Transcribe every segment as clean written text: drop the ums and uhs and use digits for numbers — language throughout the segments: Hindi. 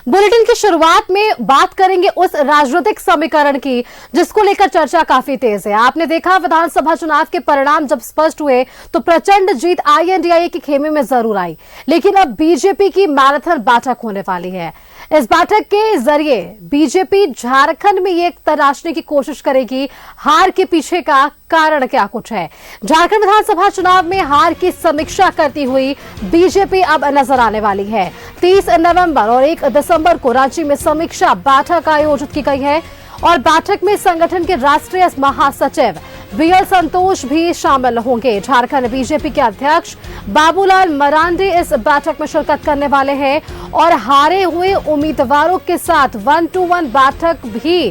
बुलेटिन की शुरुआत में बात करेंगे उस राजनीतिक समीकरण की जिसको लेकर चर्चा काफी तेज है। आपने देखा विधानसभा चुनाव के परिणाम जब स्पष्ट हुए तो प्रचंड जीत आईएनडीआईए के खेमे में जरूर आई, लेकिन अब बीजेपी की मैराथन बैठक होने वाली है। इस बैठक के जरिए बीजेपी झारखंड में ये तलाशने की कोशिश करेगी हार के पीछे का कारण क्या कुछ है। झारखंड विधानसभा चुनाव में हार की समीक्षा करती हुई बीजेपी अब नजर आने वाली है। 30 नवंबर और 1 दिसंबर को रांची में समीक्षा बैठक आयोजित की गई है और बैठक में संगठन के राष्ट्रीय महासचिव बीएल संतोष भी शामिल होंगे। झारखंड बीजेपी के अध्यक्ष बाबूलाल मरांडी इस बैठक में शिरकत करने वाले हैं और हारे हुए उम्मीदवारों के साथ 1-to-1 बैठक भी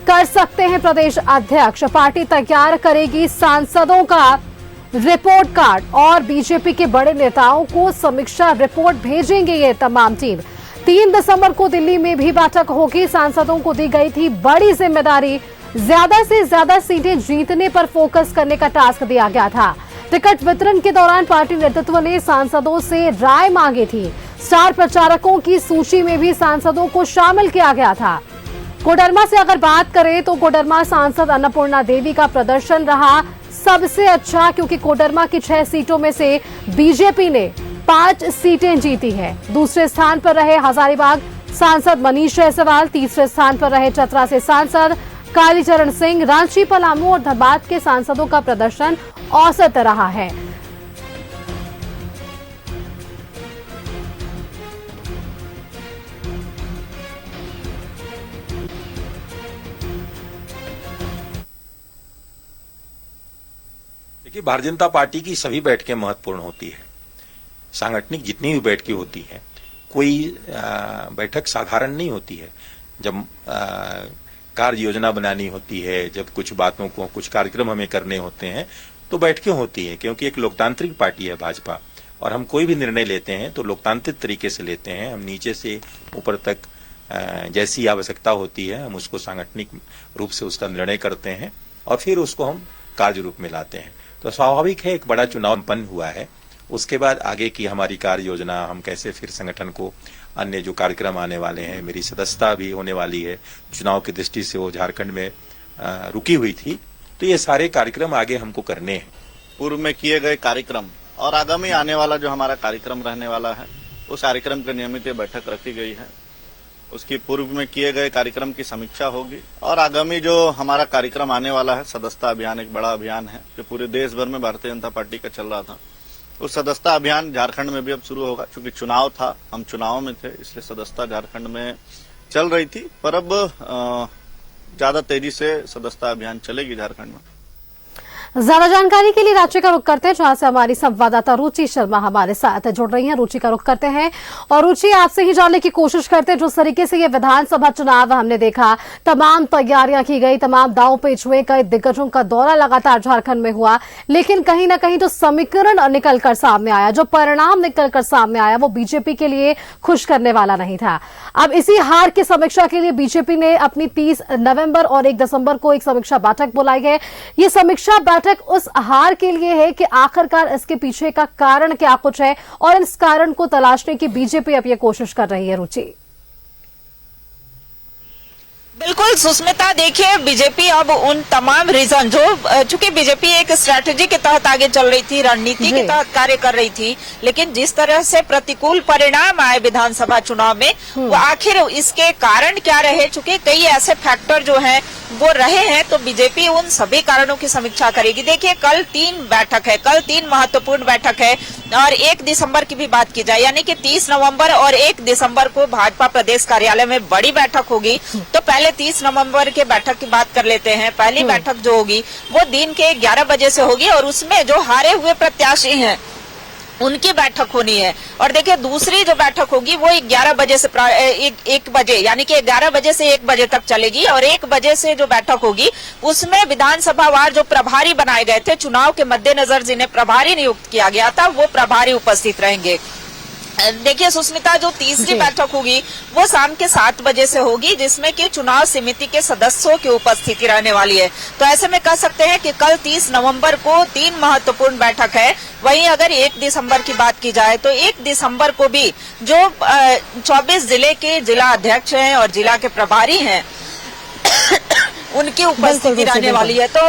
कर सकते हैं प्रदेश अध्यक्ष। पार्टी तैयार करेगी सांसदों का रिपोर्ट कार्ड और बीजेपी के बड़े नेताओं को समीक्षा रिपोर्ट भेजेंगे ये तमाम टीम। 3 दिसंबर को दिल्ली में भी बैठक होगी। सांसदों को दी गई थी बड़ी जिम्मेदारी, ज्यादा से ज्यादा सीटें जीतने पर फोकस करने का टास्क दिया गया था। टिकट वितरण के दौरान पार्टी नेतृत्व ने सांसदों से राय मांगी थी। स्टार प्रचारकों की सूची में भी सांसदों को शामिल किया गया था। कोडरमा से अगर बात करें तो कोडरमा सांसद अन्नपूर्णा देवी का प्रदर्शन रहा सबसे अच्छा, क्योंकि कोडरमा की 6 सीटों में से बीजेपी ने 5 सीटें जीती है। दूसरे स्थान पर रहे हजारीबाग सांसद मनीष जायसवाल, तीसरे स्थान पर रहे चतरा से सांसद कालीचरण सिंह। रांची, पलामू और धनबाद के सांसदों का प्रदर्शन औसत रहा है। देखिए, भारतीय जनता पार्टी की सभी बैठकें महत्वपूर्ण होती है। सांगठनिक जितनी भी बैठकें होती हैं, कोई बैठक साधारण नहीं होती है। जब कार्य योजना बनानी होती है, जब कुछ बातों को, कुछ कार्यक्रम हमें करने होते हैं तो बैठकें होती हैं, क्योंकि एक लोकतांत्रिक पार्टी है भाजपा और हम कोई भी निर्णय लेते हैं तो लोकतांत्रिक तरीके से लेते हैं। हम नीचे से ऊपर तक जैसी आवश्यकता होती है हम उसको सांगठनिक रूप से उसका निर्णय करते हैं और फिर उसको हम कार्य रूप में लाते हैं। तो स्वाभाविक है, एक बड़ा चुनाव संपन्न हुआ है, उसके बाद आगे की हमारी कार्य योजना, हम कैसे फिर संगठन को, अन्य जो कार्यक्रम आने वाले हैं, मेरी सदस्यता भी होने वाली है, चुनाव की दृष्टि से वो झारखंड में रुकी हुई थी, तो ये सारे कार्यक्रम आगे हमको करने हैं। पूर्व में किए गए कार्यक्रम और आगामी आने वाला जो हमारा कार्यक्रम रहने वाला है, उस कार्यक्रम की नियमित बैठक रखी गई है। उसकी पूर्व में किए गए कार्यक्रम की समीक्षा होगी और आगामी जो हमारा कार्यक्रम आने वाला है, सदस्यता अभियान, एक बड़ा अभियान है जो पूरे देश भर में भारतीय जनता पार्टी का चल रहा था। उस सदस्यता अभियान झारखंड में भी अब शुरू होगा, क्योंकि चुनाव था, हम चुनाव में थे, इसलिए सदस्यता झारखंड में चल रही थी, पर अब ज्यादा तेजी से सदस्यता अभियान चलेगी झारखंड में। ज्यादा जानकारी के लिए रांची का रुख करते हैं, जहां से हमारी संवाददाता रुचि शर्मा हमारे साथ जुड़ रही हैं। रुचि का रुख करते हैं और रुचि, आपसे ही जानने की कोशिश करते हैं, जिस तरीके से ये विधानसभा चुनाव हमने देखा, तमाम तैयारियां की गई, तमाम दांव पेच हुए, कई दिग्गजों का दौरा लगातार झारखंड में हुआ, लेकिन कहीं ना कहीं जो समीकरण निकलकर सामने आया, जो परिणाम निकलकर सामने आया, वो बीजेपी के लिए खुश करने वाला नहीं था। अब इसी हार की समीक्षा के लिए बीजेपी ने अपनी 30 नवंबर और 1 दिसंबर को एक समीक्षा बैठक बुलाई है। ये समीक्षा बैठक उस हार के लिए है कि आखिरकार इसके पीछे का कारण क्या कुछ है और इस कारण को तलाशने की बीजेपी अब ये कोशिश कर रही है। रुचि, बिल्कुल सुस्मिता, देखिए बीजेपी अब उन तमाम रीजन जो, चूंकि बीजेपी एक स्ट्रैटेजी के तहत आगे चल रही थी, रणनीति के तहत कार्य कर रही थी, लेकिन जिस तरह से प्रतिकूल परिणाम आए विधानसभा चुनाव में, वो आखिर इसके कारण क्या रहे, चूंकि कई ऐसे फैक्टर जो हैं वो रहे हैं, तो बीजेपी उन सभी कारणों की समीक्षा करेगी। देखिए, कल 3 बैठक है, कल 3 महत्वपूर्ण बैठक है और 1 दिसंबर की भी बात की जाए, यानी कि 30 नवंबर और 1 दिसंबर को भाजपा प्रदेश कार्यालय में बड़ी बैठक होगी। तो पहले 30 नवंबर के बैठक की बात कर लेते हैं। पहली बैठक जो होगी वो दिन के 11 बजे से होगी और उसमें जो हारे हुए प्रत्याशी हैं उनकी बैठक होनी है। और देखिए, दूसरी जो बैठक होगी वो 11 बजे से 1 बजे, यानी कि 11 बजे से 1 बजे तक चलेगी और 1 बजे से जो बैठक होगी उसमें विधानसभा वार जो प्रभारी बनाए गए थे, चुनाव के मद्देनजर जिन्हें प्रभारी नियुक्त किया गया था, वो प्रभारी उपस्थित रहेंगे। देखिए सुस्मिता, जो तीसरी बैठक होगी वो शाम के 7 बजे से होगी, जिसमें कि चुनाव समिति के सदस्यों की उपस्थिति रहने वाली है। तो ऐसे में कह सकते हैं कि कल 30 नवंबर को 3 महत्वपूर्ण बैठक है। वहीं अगर 1 दिसंबर की बात की जाए तो 1 दिसंबर को भी जो 24 जिले के जिला अध्यक्ष हैं और जिला के प्रभारी हैं उनकी उपस्थिति रहने वाली है। तो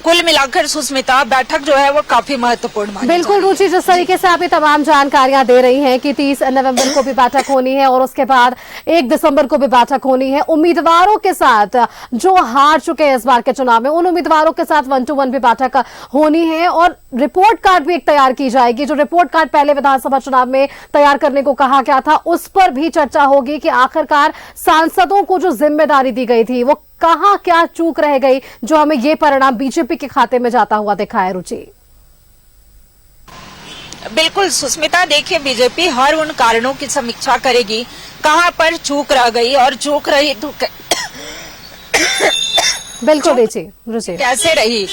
कुल मिलाकर सुस्मिता, बैठक जो है वो काफी महत्वपूर्ण मानी बिल्कुल रुचि, जिस तरीके से आप ये तमाम जानकारियां दे रही हैं कि 30 नवंबर को भी बैठक होनी है और उसके बाद 1 दिसंबर को भी बैठक होनी है। उम्मीदवारों के साथ जो हार चुके हैं इस बार के चुनाव में, उन उम्मीदवारों के साथ 1-to-1 भी बैठक होनी है और रिपोर्ट कार्ड भी एक तैयार की जाएगी। जो रिपोर्ट कार्ड पहले विधानसभा चुनाव में तैयार करने को कहा गया था, उस पर भी चर्चा होगी कि आखिरकार सांसदों को जो जिम्मेदारी दी गई थी वो कहां क्या चूक रह गई, जो हमें ये परिणाम बीजेपी के खाते में जाता हुआ दिखा है। रुचि, बिल्कुल सुस्मिता, देखिए बीजेपी हर उन कारणों की समीक्षा करेगी कहां पर चूक रह गई और चूक रही तो बिल्कुल रुचि कैसे रही।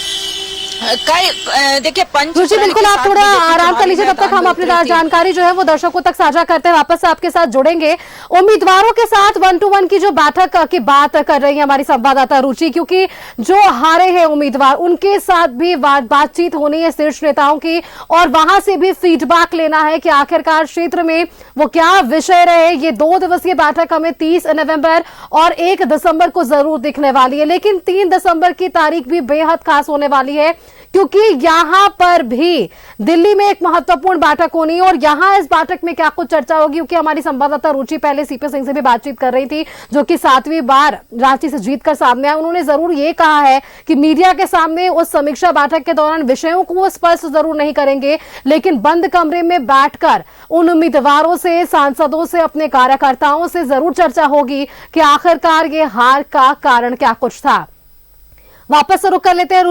देखिए रुचि, बिल्कुल आप थोड़ा आराम कर लीजिए, तब तक हम अपनी जानकारी जो है वो दर्शकों तक साझा करते हैं, वापस से आपके साथ जुड़ेंगे। उम्मीदवारों के साथ 1-to-1 की जो बैठक की बात कर रही है हमारी संवाददाता रुचि, क्योंकि जो हारे हैं उम्मीदवार उनके साथ भी बातचीत होनी है शीर्ष नेताओं की और वहां से भी फीडबैक लेना है कि आखिरकार क्षेत्र में वो क्या विषय रहे। ये 2 दिवसीय बैठक हमें 30 नवंबर और 1 दिसंबर को जरूर दिखने वाली है, लेकिन 3 दिसंबर की तारीख भी बेहद खास होने वाली है, क्योंकि यहां पर भी दिल्ली में एक महत्वपूर्ण बैठक होनी है और यहां इस बैठक में क्या कुछ चर्चा होगी, क्योंकि हमारी संवाददाता रुचि पहले सीपी सिंह से भी बातचीत कर रही थी, जो कि 7वीं बार रांची से जीतकर सामने आए। उन्होंने जरूर ये कहा है कि मीडिया के सामने उस समीक्षा बैठक के दौरान विषयों को स्पष्ट जरूर नहीं करेंगे, लेकिन बंद कमरे में बैठकर उन उम्मीदवारों से, सांसदों से, अपने कार्यकर्ताओं से जरूर चर्चा होगी कि आखिरकार ये हार का कारण क्या कुछ था। वापस से रुक कर लेते हैं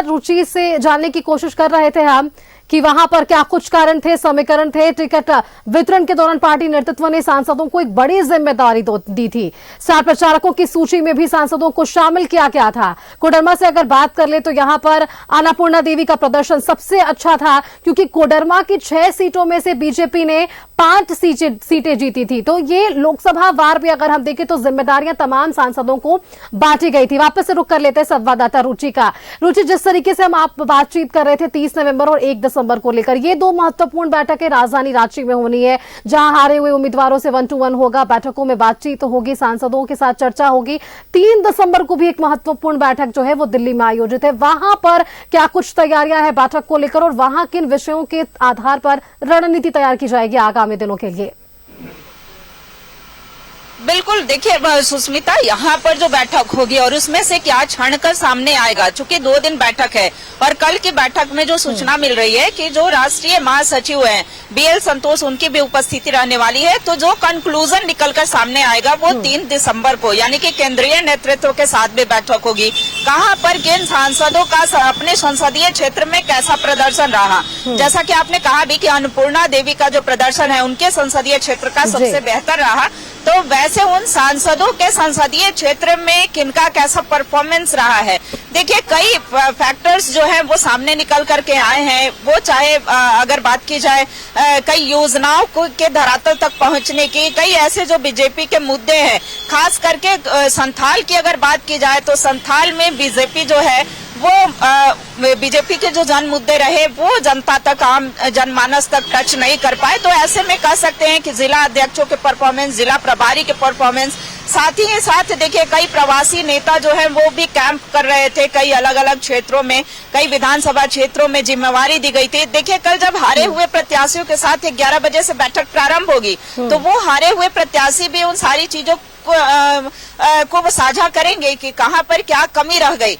रुचि से जानने की कोशिश कर रहे थे हम कि वहां पर क्या कुछ कारण थे, समीकरण थे। टिकट वितरण के दौरान पार्टी नेतृत्व ने सांसदों को एक बड़ी जिम्मेदारी दी थी। स्टार प्रचारकों की सूची में भी सांसदों को शामिल किया गया था। कोडरमा से अगर बात कर ले तो यहां पर अन्नपूर्णा देवी का प्रदर्शन सबसे अच्छा था, क्योंकि कोडरमा की 6 सीटों में से बीजेपी ने 5 सीटें जीती थी। तो ये लोकसभा वार भी अगर हम देखें तो जिम्मेदारियां तमाम सांसदों को बांटी गई थी। वापस से रुक कर लेते हैं संवाददाता रुचि का। रुचि, जिस तरीके से हम आप बातचीत कर रहे थे 30 नवंबर और 1 दिसंबर को लेकर, ये 2 महत्वपूर्ण बैठकें राजधानी रांची में होनी है, जहां हारे हुए उम्मीदवारों से 1-to-1 होगा, बैठकों में बातचीत होगी, सांसदों के साथ चर्चा होगी। 3 दिसंबर को भी एक महत्वपूर्ण बैठक जो है वो दिल्ली में आयोजित है। वहां पर क्या कुछ तैयारियां हैं बैठक को लेकर और वहां किन विषयों के आधार पर रणनीति तैयार की जाएगी आगामी दिनों के लिए? बिल्कुल, देखिए सुस्मिता, यहाँ पर जो बैठक होगी और उसमें से क्या छानकर सामने आएगा, चूंकि 2 दिन बैठक है और कल की बैठक में जो सूचना मिल रही है कि जो राष्ट्रीय महासचिव हैं BL संतोष, उनकी भी उपस्थिति रहने वाली है। तो जो कंक्लूजन निकलकर सामने आएगा वो 3 दिसंबर को, यानी कि केंद्रीय नेतृत्व के साथ भी बैठक होगी। कहाँ पर किन सांसदों का अपने संसदीय क्षेत्र में कैसा प्रदर्शन रहा, जैसा कि आपने कहा भी कि अन्नपूर्णा देवी का जो प्रदर्शन है उनके संसदीय क्षेत्र का सबसे बेहतर रहा, तो वैसे उन सांसदों के संसदीय क्षेत्र में किनका कैसा परफॉर्मेंस रहा है। देखिए कई फैक्टर्स जो हैं वो सामने निकल करके आए हैं। वो चाहे अगर बात की जाए कई योजनाओं के धरातल तक पहुंचने की, कई ऐसे जो बीजेपी के मुद्दे हैं, खास करके संथाल की अगर बात की जाए तो संथाल में बीजेपी जो है वो बीजेपी के जो जन मुद्दे रहे वो जनता तक, आम जनमानस तक टच नहीं कर पाए। तो ऐसे में कह सकते हैं कि जिला अध्यक्षों के परफॉर्मेंस, जिला प्रभारी के परफॉर्मेंस, साथ ही साथ देखिए कई प्रवासी नेता जो हैं वो भी कैंप कर रहे थे कई अलग अलग क्षेत्रों में, कई विधानसभा क्षेत्रों में जिम्मेवारी दी गई थी। देखिए कल जब हारे हुए प्रत्याशियों के साथ 11 बजे से बैठक प्रारंभ होगी, तो वो हारे हुए प्रत्याशी भी उन सारी चीजों को साझा करेंगे कि कहाँ पर क्या कमी रह गई,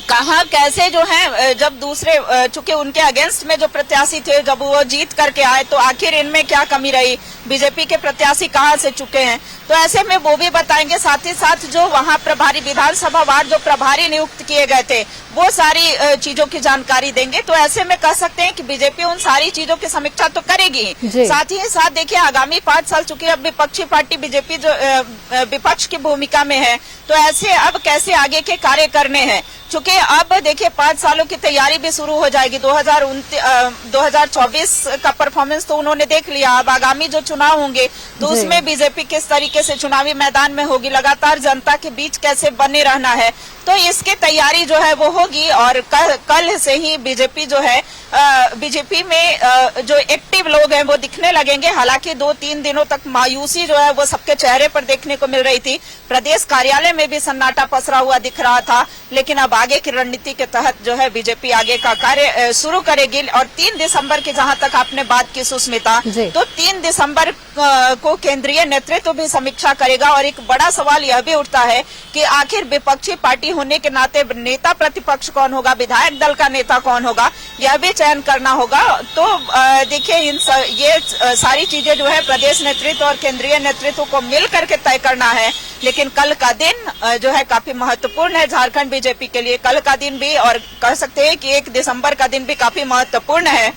कहाँ कैसे जो है, जब दूसरे चूंकि उनके अगेंस्ट में जो प्रत्याशी थे जब वो जीत करके आए तो आखिर इनमें क्या कमी रही, बीजेपी के प्रत्याशी कहाँ से चुके हैं, तो ऐसे में वो भी बताएंगे। साथ ही साथ जो वहाँ प्रभारी, विधानसभा वार जो प्रभारी नियुक्त किए गए थे वो सारी चीजों की जानकारी देंगे। तो ऐसे में कह सकते हैं कि बीजेपी उन सारी चीजों की समीक्षा तो करेगी। साथ ही साथ देखिए आगामी 5 साल, चूंकि अब विपक्षी पार्टी बीजेपी जो विपक्ष की भूमिका में है, तो ऐसे अब कैसे आगे के कार्य करने हैं। चूंकि अब देखिए 5 सालों की तैयारी भी शुरू हो जाएगी। 2024 का परफॉर्मेंस तो उन्होंने देख लिया। अब आगामी जो चुनाव होंगे तो उसमें बीजेपी किस तरीके से चुनावी मैदान में होगी, लगातार जनता के बीच कैसे बने रहना है, तो इसकी तैयारी जो है वो होगी। और कल से ही बीजेपी जो है बीजेपी में जो एक्टिव लोग हैं वो दिखने लगेंगे। हालांकि 2-3 दिनों तक मायूसी जो है वो सबके चेहरे पर देखने को मिल रही थी। प्रदेश कार्यालय में भी सन्नाटा पसरा हुआ दिख रहा था। लेकिन अब आगे की रणनीति के तहत जो है बीजेपी आगे का कार्य शुरू करेगी। और 3 दिसंबर की जहां तक आपने बात की सुष्मिता, तो 3 दिसंबर को केंद्रीय नेतृत्व भी समीक्षा करेगा। और एक बड़ा सवाल यह भी उठता है कि आखिर विपक्षी पार्टी होने के नाते नेता प्रतिपक्ष कौन होगा, विधायक दल का नेता कौन होगा, यह भी चयन करना होगा। तो देखिए ये सारी चीजें जो है प्रदेश नेतृत्व और केंद्रीय नेतृत्व को मिल करके तय करना है। लेकिन कल का दिन जो है काफी महत्वपूर्ण है झारखंड बीजेपी के लिए। कल का दिन भी, और कह सकते हैं कि 1 दिसंबर का दिन भी काफी महत्वपूर्ण है।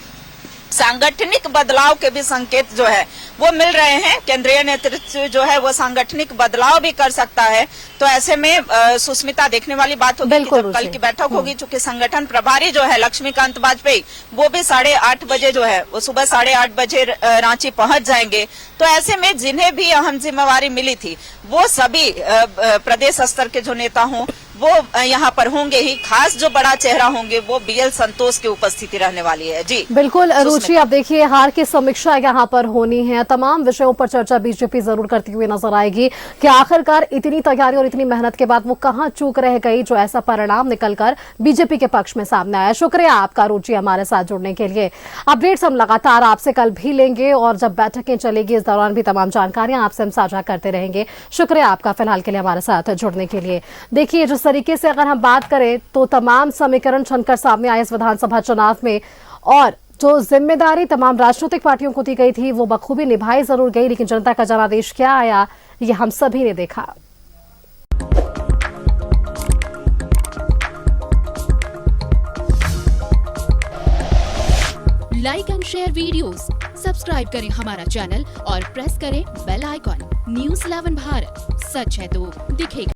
सांगठनिक बदलाव के भी संकेत जो है वो मिल रहे हैं। केंद्रीय नेतृत्व जो है वो सांगठनिक बदलाव भी कर सकता है। तो ऐसे में सुष्मिता देखने वाली बात होगी कि जब कल की बैठक होगी, चूंकि संगठन प्रभारी जो है लक्ष्मीकांत वाजपेयी वो भी 8:30 बजे जो है वो सुबह 8:30 बजे रांची पहुंच जाएंगे। तो ऐसे में जिन्हें भी अहम जिम्मेवारी मिली थी वो सभी प्रदेश स्तर के जो नेता हों वो यहाँ पर होंगे ही। खास जो बड़ा चेहरा होंगे वो BL संतोष की उपस्थिति रहने वाली है। जी बिल्कुल रुचि, अब देखिए हार की समीक्षा यहाँ पर होनी है। तमाम विषयों पर चर्चा बीजेपी जरूर करती हुई नजर आएगी कि आखिरकार इतनी तैयारी और इतनी मेहनत के बाद वो कहाँ चूक रह गई जो ऐसा परिणाम निकलकर बीजेपी के पक्ष में सामने आया। शुक्रिया आपका रुचि हमारे साथ जुड़ने के लिए। अपडेट्स हम लगातार आपसे कल भी लेंगे और जब बैठकें चलेगी इस दौरान भी तमाम जानकारियां आपसे हम साझा करते रहेंगे। शुक्रिया आपका फिलहाल के लिए हमारे साथ जुड़ने के लिए। देखिए जिस तरीके से अगर हम बात करें तो तमाम समीकरण छनकर सामने आए इस विधानसभा चुनाव में, और जो जिम्मेदारी तमाम राजनीतिक पार्टियों को दी गई थी वो बखूबी निभाई जरूर गई, लेकिन जनता का जनादेश क्या आया ये हम सभी ने देखा। Like and share videos, subscribe करें हमारा चैनल और प्रेस करें बेल आइकॉन। न्यूज़ 11 भारत, सच है तो दिखेगा।